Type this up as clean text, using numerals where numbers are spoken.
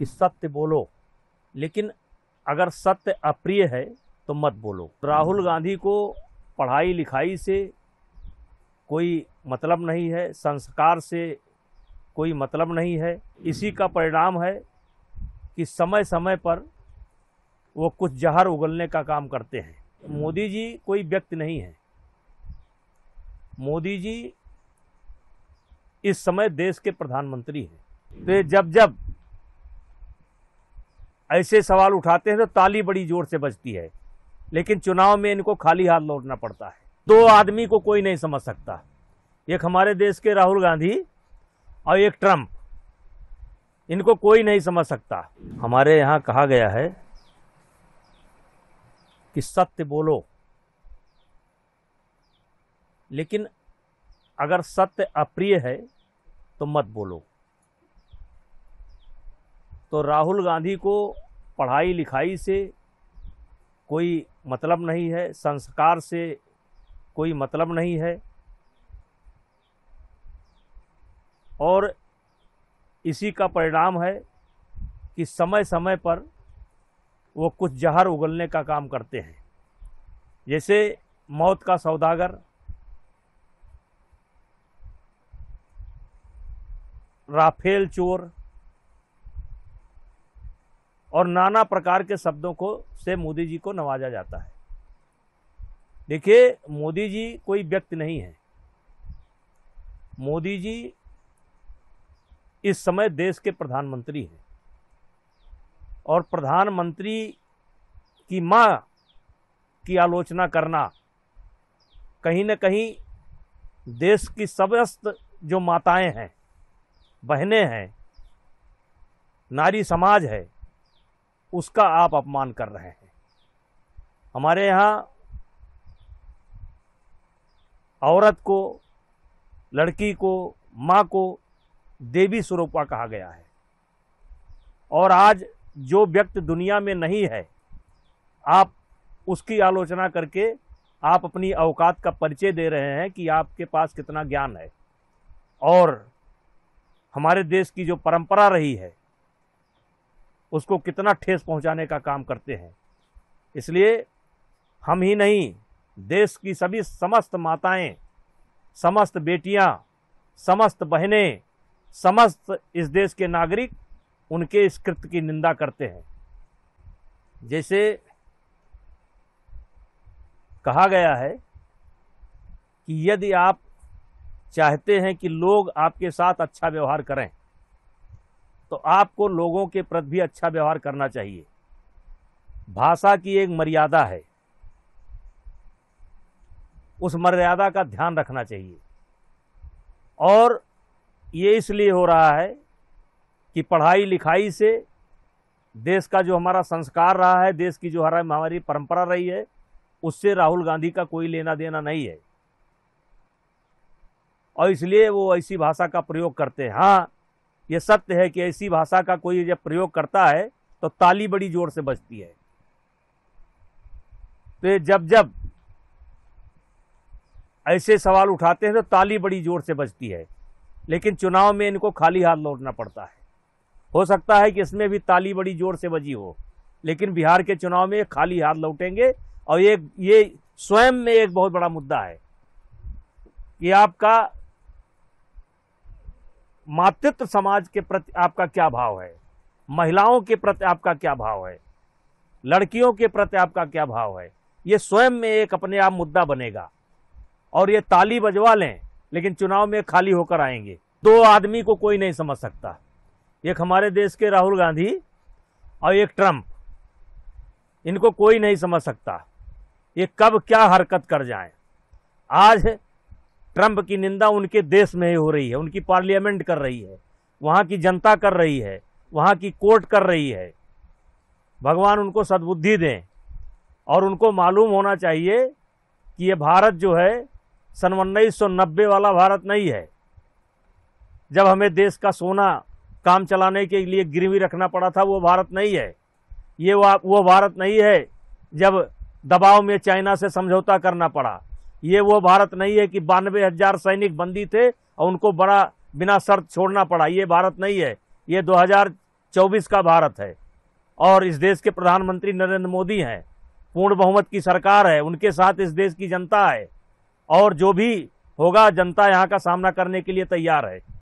कि सत्य बोलो, लेकिन अगर सत्य अप्रिय है तो मत बोलो। राहुल गांधी को पढ़ाई लिखाई से कोई मतलब नहीं है, संस्कार से कोई मतलब नहीं है। इसी का परिणाम है कि समय समय पर वो कुछ जहर उगलने का काम करते हैं। मोदी जी कोई व्यक्ति नहीं है। मोदी जी इस समय देश के प्रधानमंत्री हैं। तो जब जब ऐसे सवाल उठाते हैं तो ताली बड़ी जोर से बजती है, लेकिन चुनाव में इनको खाली हाथ लौटना पड़ता है। दो आदमी को कोई नहीं समझ सकता, एक हमारे देश के राहुल गांधी और एक ट्रंप, इनको कोई नहीं समझ सकता। हमारे यहाँ कहा गया है कि सत्य बोलो, लेकिन अगर सत्य अप्रिय है तो मत बोलो। तो राहुल गांधी को पढ़ाई लिखाई से कोई मतलब नहीं है, संस्कार से कोई मतलब नहीं है, और इसी का परिणाम है कि समय समय पर वो कुछ जहर उगलने का काम करते हैं। जैसे मौत का सौदागर, राफेल चोर और नाना प्रकार के शब्दों को से मोदी जी को नवाजा जाता है। देखिए, मोदी जी कोई व्यक्ति नहीं है। मोदी जी इस समय देश के प्रधानमंत्री हैं, और प्रधानमंत्री की मां की आलोचना करना कहीं न कहीं देश की समस्त जो माताएं हैं, बहनें हैं, नारी समाज है, उसका आप अपमान कर रहे हैं। हमारे यहाँ औरत को, लड़की को, माँ को देवी स्वरूपा कहा गया है, और आज जो व्यक्ति दुनिया में नहीं है, आप उसकी आलोचना करके आप अपनी औकात का परिचय दे रहे हैं कि आपके पास कितना ज्ञान है, और हमारे देश की जो परंपरा रही है उसको कितना ठेस पहुंचाने का काम करते हैं। इसलिए हम ही नहीं, देश की सभी समस्त माताएं, समस्त बेटियां, समस्त बहनें, समस्त इस देश के नागरिक उनके इस कृत्य की निंदा करते हैं। जैसे कहा गया है कि यदि आप चाहते हैं कि लोग आपके साथ अच्छा व्यवहार करें, तो आपको लोगों के प्रति भी अच्छा व्यवहार करना चाहिए। भाषा की एक मर्यादा है, उस मर्यादा का ध्यान रखना चाहिए। और ये इसलिए हो रहा है कि पढ़ाई लिखाई से देश का जो हमारा संस्कार रहा है, देश की जो हमारी परंपरा रही है, उससे राहुल गांधी का कोई लेना देना नहीं है, और इसलिए वो ऐसी भाषा का प्रयोग करते हैं। हाँ, ये सत्य है कि ऐसी भाषा का कोई जब प्रयोग करता है तो ताली बड़ी जोर से बजती है। तो जब जब ऐसे सवाल उठाते हैं तो ताली बड़ी जोर से बजती है, लेकिन चुनाव में इनको खाली हाथ लौटना पड़ता है। हो सकता है कि इसमें भी ताली बड़ी जोर से बजी हो, लेकिन बिहार के चुनाव में खाली हाथ लौटेंगे। और ये स्वयं में एक बहुत बड़ा मुद्दा है कि आपका मातृत्व समाज के प्रति आपका क्या भाव है, महिलाओं के प्रति आपका क्या भाव है, लड़कियों के प्रति आपका क्या भाव है। ये स्वयं में एक अपने आप मुद्दा बनेगा, और ये ताली बजवा लें लेकिन चुनाव में खाली होकर आएंगे। दो आदमी को कोई नहीं समझ सकता, एक हमारे देश के राहुल गांधी और एक ट्रंप, इनको कोई नहीं समझ सकता ये कब क्या हरकत कर जाएं। आज ट्रंप की निंदा उनके देश में ही हो रही है, उनकी पार्लियामेंट कर रही है, वहाँ की जनता कर रही है, वहाँ की कोर्ट कर रही है। भगवान उनको सद्बुद्धि दें, और उनको मालूम होना चाहिए कि ये भारत जो है सन 1990 वाला भारत नहीं है, जब हमें देश का सोना काम चलाने के लिए गिरवी रखना पड़ा था, वो भारत नहीं है। ये वो भारत नहीं है जब दबाव में चाइना से समझौता करना पड़ा। ये वो भारत नहीं है कि 92,000 सैनिक बंदी थे और उनको बड़ा बिना शर्त छोड़ना पड़ा। ये भारत नहीं है। ये 2024 का भारत है और इस देश के प्रधानमंत्री नरेंद्र मोदी हैं, पूर्ण बहुमत की सरकार है, उनके साथ इस देश की जनता है और जो भी होगा जनता यहाँ का सामना करने के लिए तैयार है।